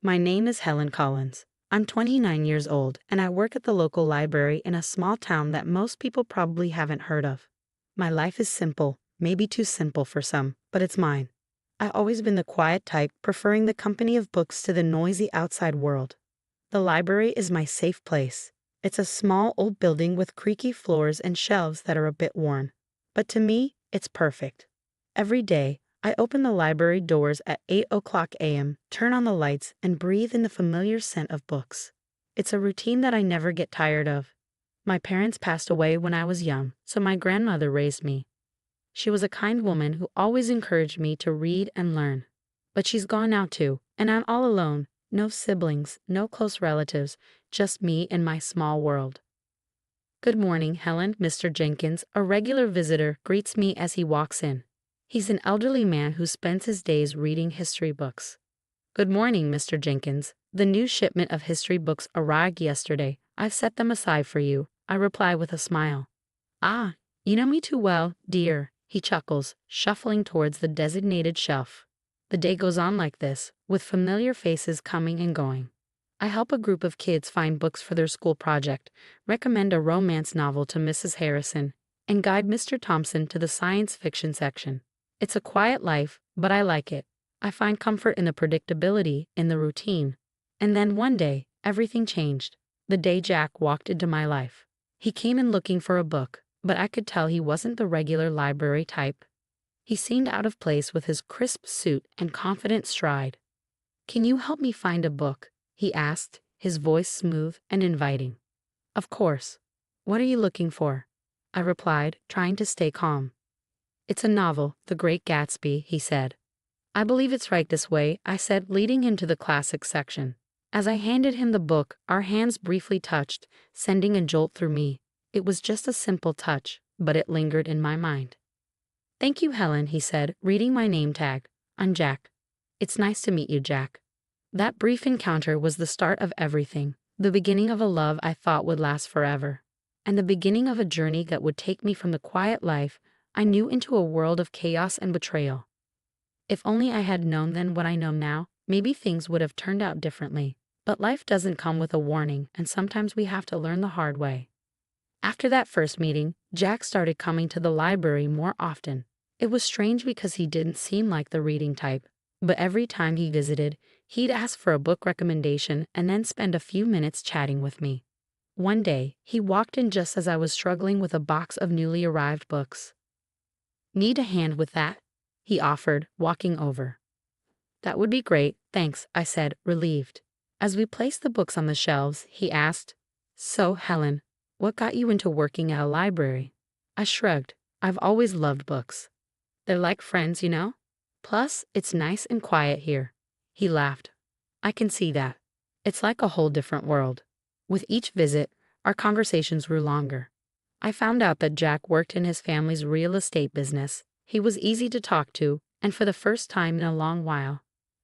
My name is Helen Collins. I'm 29 years old and I work at the local library in a small town that most people probably haven't heard of. My life is simple, maybe too simple for some, but it's mine. I've always been the quiet type, preferring the company of books to the noisy outside world. The library is my safe place. It's a small old building with creaky floors and shelves that are a bit worn. But to me, it's perfect. Every day, I open the library doors at 8 o'clock a.m., turn on the lights, and breathe in the familiar scent of books. It's a routine that I never get tired of. My parents passed away when I was young, so my grandmother raised me. She was a kind woman who always encouraged me to read and learn. But she's gone now too, and I'm all alone. No siblings, no close relatives, just me and my small world. Good morning, Helen. Mr. Jenkins, a regular visitor, greets me as he walks in. He's an elderly man who spends his days reading history books. Good morning, Mr. Jenkins. The new shipment of history books arrived yesterday. I've set them aside for you, I reply with a smile. Ah, you know me too well, dear, he chuckles, shuffling towards the designated shelf. The day goes on like this, with familiar faces coming and going. I help a group of kids find books for their school project, recommend a romance novel to Mrs. Harrison, and guide Mr. Thompson to the science fiction section. It's a quiet life, but I like it. I find comfort in the predictability, in the routine. And then one day, everything changed. The day Jack walked into my life. He came in looking for a book, but I could tell he wasn't the regular library type. He seemed out of place with his crisp suit and confident stride. "Can you help me find a book?" he asked, his voice smooth and inviting. "Of course. What are you looking for?" I replied, trying to stay calm. "It's a novel, The Great Gatsby," he said. "I believe it's right this way," I said, leading him to the classics section. As I handed him the book, our hands briefly touched, sending a jolt through me. It was just a simple touch, but it lingered in my mind. "Thank you, Helen," he said, reading my name tag. "I'm Jack." "It's nice to meet you, Jack." That brief encounter was the start of everything, the beginning of a love I thought would last forever, and the beginning of a journey that would take me from the quiet life I knew into a world of chaos and betrayal. If only I had known then what I know now, maybe things would have turned out differently. But life doesn't come with a warning, and sometimes we have to learn the hard way. After that first meeting, Jack started coming to the library more often. It was strange because he didn't seem like the reading type, but every time he visited, he'd ask for a book recommendation and then spend a few minutes chatting with me. One day, he walked in just as I was struggling with a box of newly arrived books. "Need a hand with that?" he offered, walking over. "That would be great, thanks," I said, relieved. As we placed the books on the shelves, he asked, "So, Helen, what got you into working at a library?" I shrugged. "I've always loved books. They're like friends, you know? Plus, it's nice and quiet here." He laughed. "I can see that. It's like a whole different world." With each visit, our conversations grew longer. I found out that Jack worked in his family's real estate business. He was easy to talk to, and for the first time in a long while,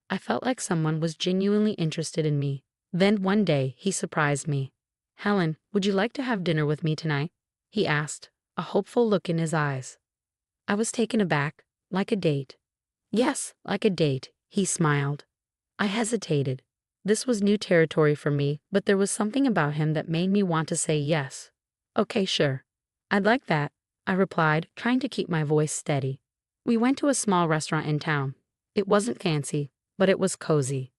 I felt like someone was genuinely interested in me. Then one day, he surprised me. "Helen, would you like to have dinner with me tonight?" he asked, a hopeful look in his eyes. I was taken aback. "Like a date?" "Yes, like a date," he smiled. I hesitated. This was new territory for me, but there was something about him that made me want to say yes. "Okay, sure. I'd like that," I replied, trying to keep my voice steady. We went to a small restaurant in town. It wasn't fancy, but it was cozy.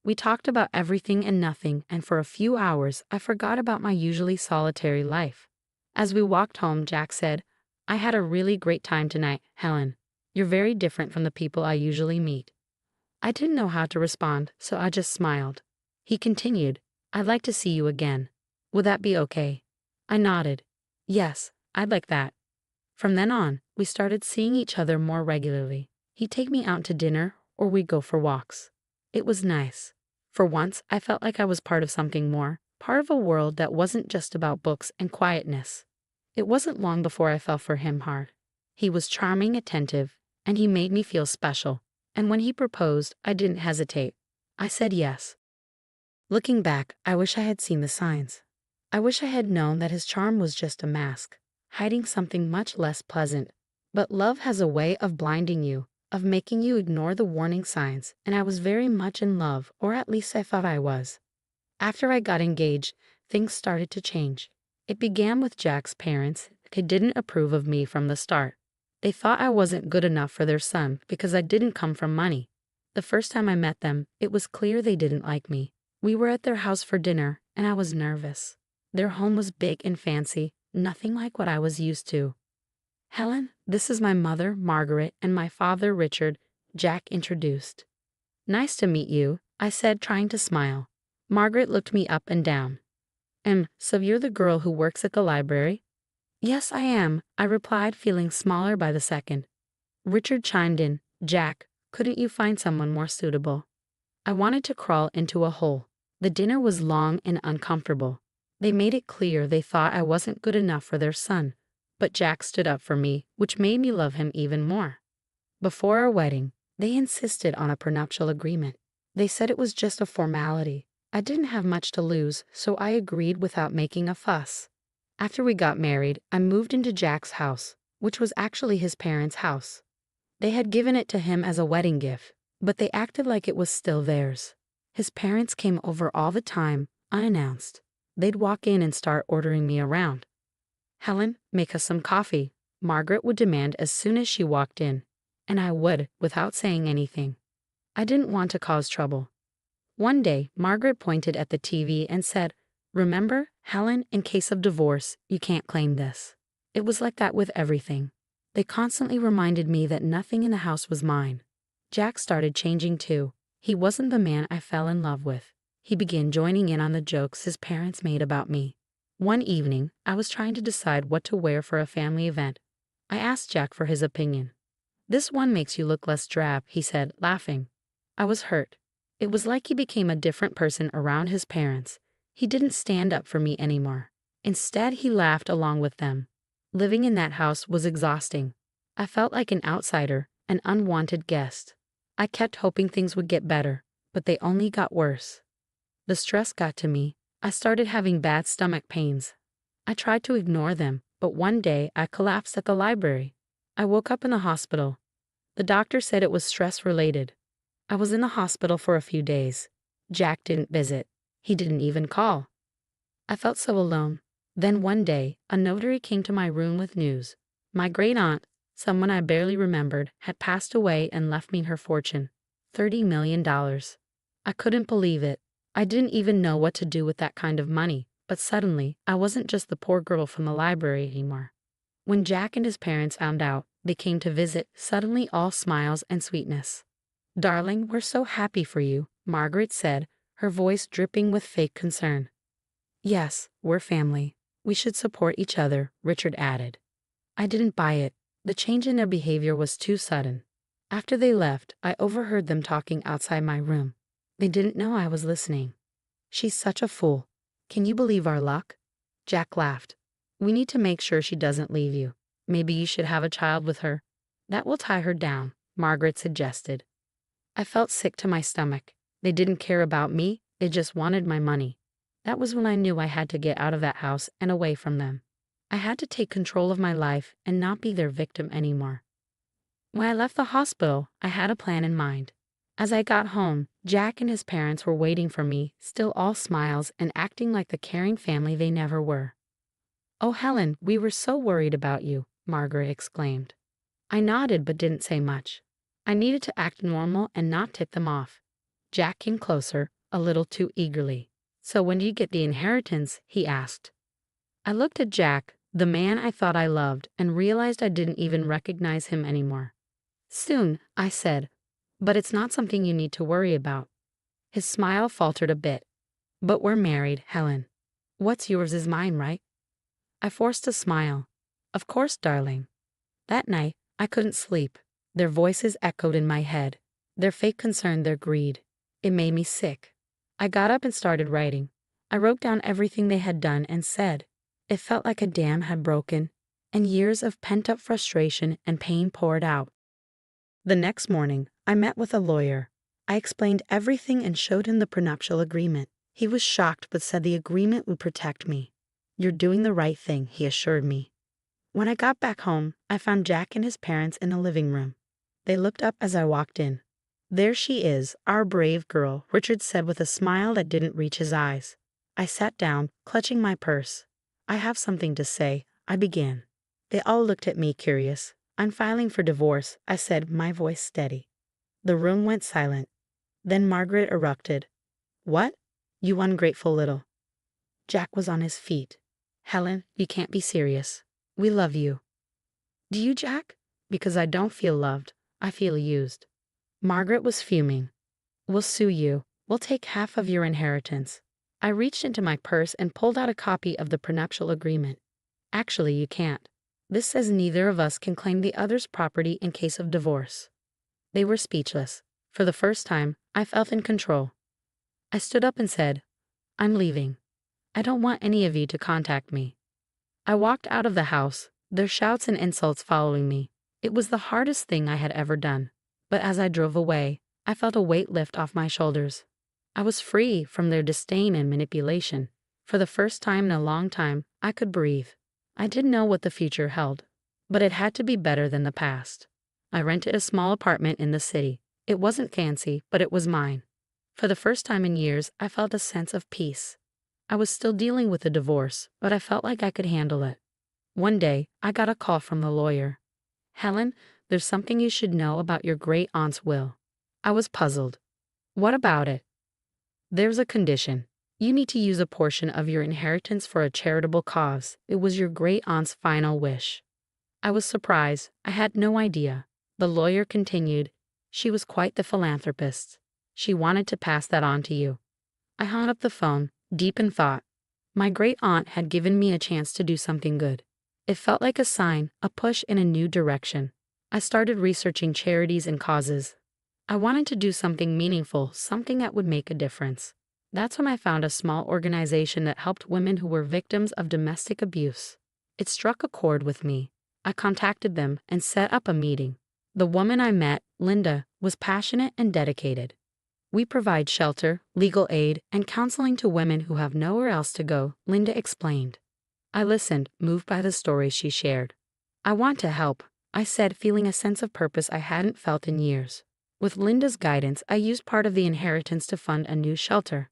We talked about everything and nothing, and for a few hours I forgot about my usually solitary life. As we walked home, Jack said, "I had a really great time tonight, Helen. You're very different from the people I usually meet." I didn't know how to respond, so I just smiled. He continued, "I'd like to see you again. Would that be okay?" I nodded. "Yes, I'd like that." From then on, we started seeing each other more regularly. He'd take me out to dinner, or we'd go for walks. It was nice. For once, I felt like I was part of something more, part of a world that wasn't just about books and quietness. It wasn't long before I fell for him hard. He was charming, attentive, and he made me feel special. And when he proposed, I didn't hesitate. I said yes. Looking back, I wish I had seen the signs. I wish I had known that his charm was just a mask, hiding something much less pleasant. But love has a way of blinding you, of making you ignore the warning signs, and I was very much in love, or at least I thought I was. After I got engaged, things started to change. It began with Jack's parents, who didn't approve of me from the start. They thought I wasn't good enough for their son because I didn't come from money. The first time I met them, it was clear they didn't like me. We were at their house for dinner, and I was nervous. Their home was big and fancy, nothing like what I was used to. "Helen, this is my mother, Margaret, and my father, Richard," Jack introduced. "Nice to meet you," I said, trying to smile. Margaret looked me up and down. So you're the girl who works at the library?" "Yes, I am," I replied, feeling smaller by the second. Richard chimed in, "Jack, couldn't you find someone more suitable?" I wanted to crawl into a hole. The dinner was long and uncomfortable. They made it clear they thought I wasn't good enough for their son, but Jack stood up for me, which made me love him even more. Before our wedding, they insisted on a prenuptial agreement. They said it was just a formality. I didn't have much to lose, so I agreed without making a fuss. After we got married, I moved into Jack's house, which was actually his parents' house. They had given it to him as a wedding gift, but they acted like it was still theirs. His parents came over all the time, unannounced. They'd walk in and start ordering me around. "Helen, make us some coffee," Margaret would demand as soon as she walked in, and I would, without saying anything. I didn't want to cause trouble. One day, Margaret pointed at the TV and said, "Remember, Helen, in case of divorce, you can't claim this." It was like that with everything. They constantly reminded me that nothing in the house was mine. Jack started changing too. He wasn't the man I fell in love with. He began joining in on the jokes his parents made about me. One evening, I was trying to decide what to wear for a family event. I asked Jack for his opinion. "This one makes you look less drab," he said, laughing. I was hurt. It was like he became a different person around his parents. He didn't stand up for me anymore. Instead, he laughed along with them. Living in that house was exhausting. I felt like an outsider, an unwanted guest. I kept hoping things would get better, but they only got worse. The stress got to me. I started having bad stomach pains. I tried to ignore them, but one day I collapsed at the library. I woke up in the hospital. The doctor said it was stress-related. I was in the hospital for a few days. Jack didn't visit. He didn't even call. I felt so alone. Then one day, a notary came to my room with news. My great-aunt, someone I barely remembered, had passed away and left me her fortune, $30 million. I couldn't believe it. I didn't even know what to do with that kind of money, but suddenly, I wasn't just the poor girl from the library anymore. When Jack and his parents found out, they came to visit, suddenly all smiles and sweetness. "Darling, we're so happy for you," Margaret said, her voice dripping with fake concern. "Yes, we're family. We should support each other," Richard added. I didn't buy it. The change in their behavior was too sudden. After they left, I overheard them talking outside my room. They didn't know I was listening. "She's such a fool. Can you believe our luck?" Jack laughed. "We need to make sure she doesn't leave you. Maybe you should have a child with her. That will tie her down," Margaret suggested. I felt sick to my stomach. They didn't care about me, they just wanted my money. That was when I knew I had to get out of that house and away from them. I had to take control of my life and not be their victim anymore. When I left the hospital, I had a plan in mind. As I got home, Jack and his parents were waiting for me, still all smiles and acting like the caring family they never were. "Oh, Helen, we were so worried about you," Margaret exclaimed. I nodded but didn't say much. I needed to act normal and not tip them off. Jack came closer, a little too eagerly. "So when do you get the inheritance?" he asked. I looked at Jack, the man I thought I loved, and realized I didn't even recognize him anymore. "Soon," I said, "but it's not something you need to worry about." His smile faltered a bit. "But we're married, Helen. What's yours is mine, right?" I forced a smile. "Of course, darling." That night, I couldn't sleep. Their voices echoed in my head. Their fake concern, their greed. It made me sick. I got up and started writing. I wrote down everything they had done and said. It felt like a dam had broken, and years of pent-up frustration and pain poured out. The next morning, I met with a lawyer. I explained everything and showed him the prenuptial agreement. He was shocked but said the agreement would protect me. "You're doing the right thing," he assured me. When I got back home, I found Jack and his parents in the living room. They looked up as I walked in. There she is, our brave girl, Richard said with a smile that didn't reach his eyes. I sat down, clutching my purse. I have something to say, I began. They all looked at me curious. I'm filing for divorce, I said, my voice steady. The room went silent. Then Margaret erupted. What? You ungrateful little. Jack was on his feet. Helen, you can't be serious. We love you. Do you, Jack? Because I don't feel loved. I feel used. Margaret was fuming. We'll sue you. We'll take half of your inheritance. I reached into my purse and pulled out a copy of the prenuptial agreement. Actually, you can't. This says neither of us can claim the other's property in case of divorce. They were speechless. For the first time, I felt in control. I stood up and said, I'm leaving. I don't want any of you to contact me. I walked out of the house, their shouts and insults following me. It was the hardest thing I had ever done. But as I drove away, I felt a weight lift off my shoulders. I was free from their disdain and manipulation. For the first time in a long time, I could breathe. I didn't know what the future held, but it had to be better than the past. I rented a small apartment in the city. It wasn't fancy, but it was mine. For the first time in years, I felt a sense of peace. I was still dealing with a divorce, but I felt like I could handle it. One day, I got a call from the lawyer. Helen, there's something you should know about your great-aunt's will. I was puzzled. What about it? There's a condition. You need to use a portion of your inheritance for a charitable cause. It was your great-aunt's final wish. I was surprised. I had no idea. The lawyer continued. She was quite the philanthropist. She wanted to pass that on to you. I hung up the phone, deep in thought. My great-aunt had given me a chance to do something good. It felt like a sign, a push in a new direction. I started researching charities and causes. I wanted to do something meaningful, something that would make a difference. That's when I found a small organization that helped women who were victims of domestic abuse. It struck a chord with me. I contacted them and set up a meeting. The woman I met, Linda, was passionate and dedicated. We provide shelter, legal aid, and counseling to women who have nowhere else to go, Linda explained. I listened, moved by the stories she shared. I want to help, I said, feeling a sense of purpose I hadn't felt in years. With Linda's guidance, I used part of the inheritance to fund a new shelter.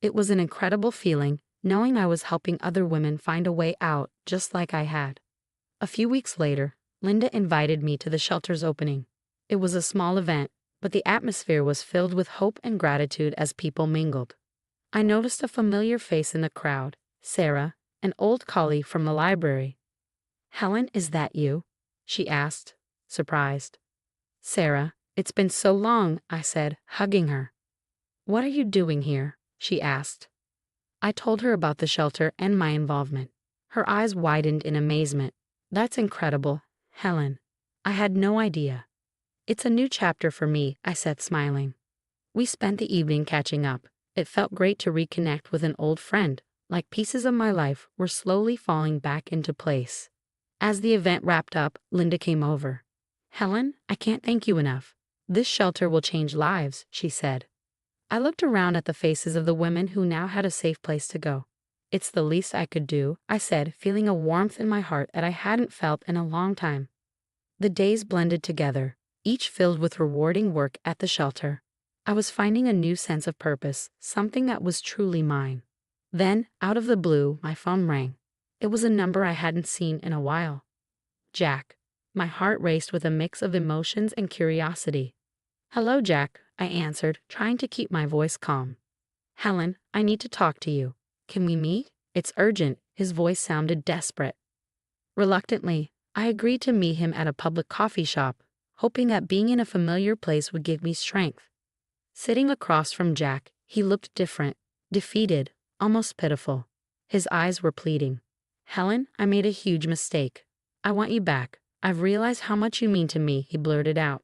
It was an incredible feeling, knowing I was helping other women find a way out, just like I had. A few weeks later, Linda invited me to the shelter's opening. It was a small event, but the atmosphere was filled with hope and gratitude as people mingled. I noticed a familiar face in the crowd, Sarah, an old colleague from the library. Helen, is that you? She asked, surprised. Sarah, it's been so long, I said, hugging her. What are you doing here? She asked. I told her about the shelter and my involvement. Her eyes widened in amazement. That's incredible, Helen. I had no idea. It's a new chapter for me, I said, smiling. We spent the evening catching up. It felt great to reconnect with an old friend, like pieces of my life were slowly falling back into place. As the event wrapped up, Linda came over. Helen, I can't thank you enough. This shelter will change lives, she said. I looked around at the faces of the women who now had a safe place to go. It's the least I could do, I said, feeling a warmth in my heart that I hadn't felt in a long time. The days blended together, each filled with rewarding work at the shelter. I was finding a new sense of purpose, something that was truly mine. Then, out of the blue, my phone rang. It was a number I hadn't seen in a while. Jack. My heart raced with a mix of emotions and curiosity. Hello, Jack, I answered, trying to keep my voice calm. Helen, I need to talk to you. Can we meet? It's urgent. His voice sounded desperate. Reluctantly, I agreed to meet him at a public coffee shop, hoping that being in a familiar place would give me strength. Sitting across from Jack, he looked different, defeated, almost pitiful. His eyes were pleading. Helen, I made a huge mistake. I want you back. I've realized how much you mean to me, he blurted out.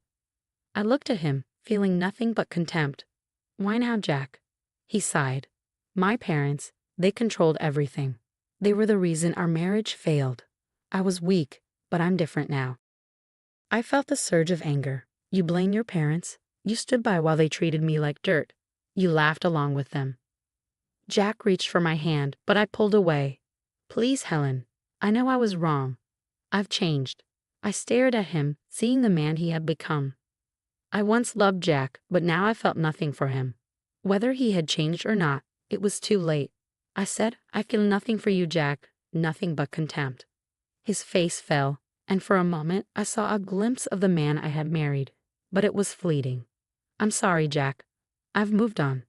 I looked at him, feeling nothing but contempt. Why now, Jack? He sighed. My parents, they controlled everything. They were the reason our marriage failed. I was weak, but I'm different now. I felt a surge of anger. You blame your parents? You stood by while they treated me like dirt. You laughed along with them. Jack reached for my hand, but I pulled away. Please, Helen. I know I was wrong. I've changed. I stared at him, seeing the man he had become. I once loved Jack, but now I felt nothing for him. Whether he had changed or not, it was too late. I said, I feel nothing for you, Jack, nothing but contempt. His face fell, and for a moment I saw a glimpse of the man I had married, but it was fleeting. I'm sorry, Jack. I've moved on.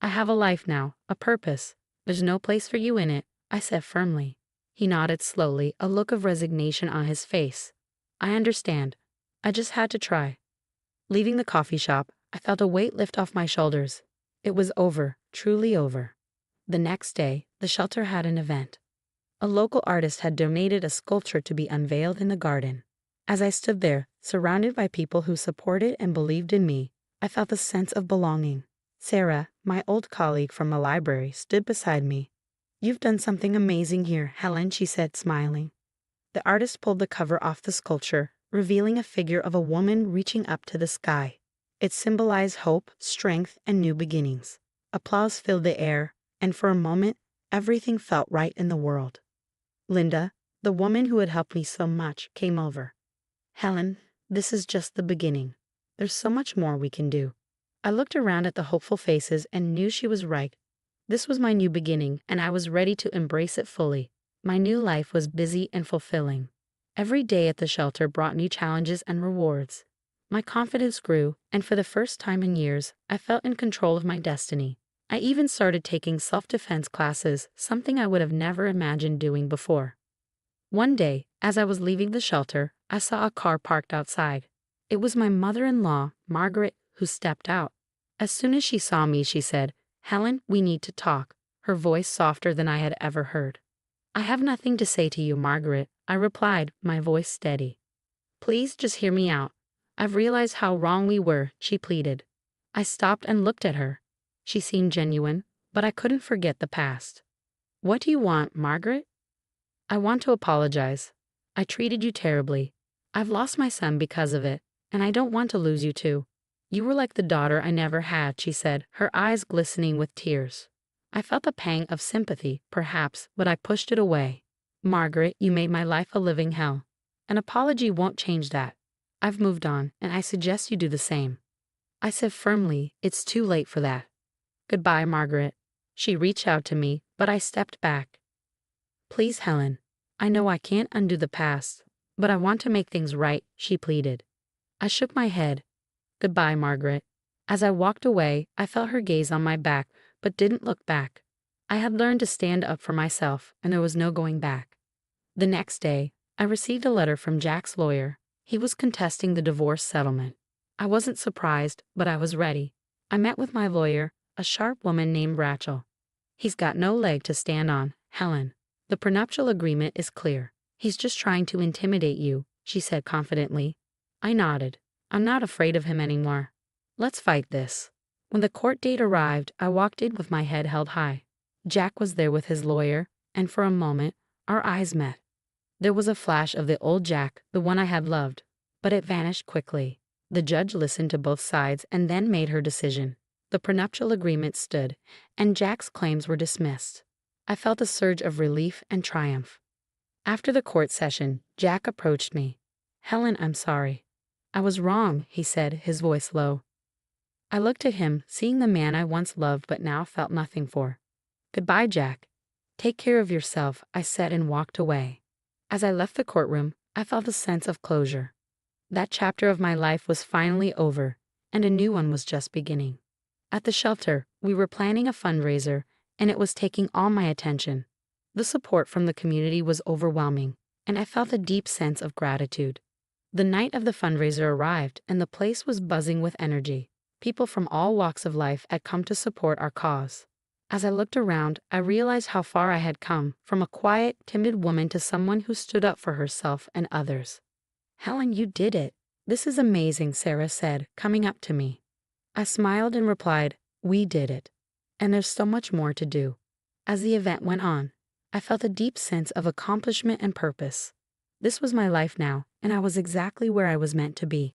I have a life now, a purpose. There's no place for you in it, I said firmly. He nodded slowly, a look of resignation on his face. I understand. I just had to try. Leaving the coffee shop, I felt a weight lift off my shoulders. It was over, truly over. The next day, the shelter had an event. A local artist had donated a sculpture to be unveiled in the garden. As I stood there, surrounded by people who supported and believed in me, I felt a sense of belonging. Sarah, my old colleague from the library, stood beside me. You've done something amazing here, Helen, she said, smiling. The artist pulled the cover off the sculpture, revealing a figure of a woman reaching up to the sky. It symbolized hope, strength, and new beginnings. Applause filled the air, and for a moment, everything felt right in the world. Linda, the woman who had helped me so much, came over. Helen, this is just the beginning. There's so much more we can do. I looked around at the hopeful faces and knew she was right. This was my new beginning, and I was ready to embrace it fully. My new life was busy and fulfilling. Every day at the shelter brought new challenges and rewards. My confidence grew, and for the first time in years, I felt in control of my destiny. I even started taking self-defense classes, something I would have never imagined doing before. One day, as I was leaving the shelter, I saw a car parked outside. It was my mother-in-law, Margaret, who stepped out. As soon as she saw me, she said, Helen, we need to talk, her voice softer than I had ever heard. I have nothing to say to you, Margaret, I replied, my voice steady. Please just hear me out. I've realized how wrong we were, she pleaded. I stopped and looked at her. She seemed genuine, but I couldn't forget the past. What do you want, Margaret? I want to apologize. I treated you terribly. I've lost my son because of it, and I don't want to lose you too. You were like the daughter I never had, she said, her eyes glistening with tears. I felt a pang of sympathy, perhaps, but I pushed it away. Margaret, you made my life a living hell. An apology won't change that. I've moved on, and I suggest you do the same. I said firmly, it's too late for that. Goodbye, Margaret. She reached out to me, but I stepped back. Please, Helen. I know I can't undo the past, but I want to make things right, she pleaded. I shook my head. Goodbye, Margaret. As I walked away, I felt her gaze on my back, but didn't look back. I had learned to stand up for myself, and there was no going back. The next day, I received a letter from Jack's lawyer. He was contesting the divorce settlement. I wasn't surprised, but I was ready. I met with my lawyer, a sharp woman named Rachel. He's got no leg to stand on, Helen. The prenuptial agreement is clear. He's just trying to intimidate you, she said confidently. I nodded. I'm not afraid of him anymore. Let's fight this. When the court date arrived, I walked in with my head held high. Jack was there with his lawyer, and for a moment, our eyes met. There was a flash of the old Jack, the one I had loved, but it vanished quickly. The judge listened to both sides and then made her decision. The prenuptial agreement stood, and Jack's claims were dismissed. I felt a surge of relief and triumph. After the court session, Jack approached me. Helen, I'm sorry. I was wrong, he said, his voice low. I looked at him, seeing the man I once loved but now felt nothing for. Goodbye, Jack. Take care of yourself, I said and walked away. As I left the courtroom, I felt a sense of closure. That chapter of my life was finally over, and a new one was just beginning. At the shelter, we were planning a fundraiser, and it was taking all my attention. The support from the community was overwhelming, and I felt a deep sense of gratitude. The night of the fundraiser arrived, and the place was buzzing with energy. People from all walks of life had come to support our cause. As I looked around, I realized how far I had come, from a quiet, timid woman to someone who stood up for herself and others. Helen, you did it. This is amazing, Sarah said, coming up to me. I smiled and replied, we did it. And there's so much more to do. As the event went on, I felt a deep sense of accomplishment and purpose. This was my life now, and I was exactly where I was meant to be.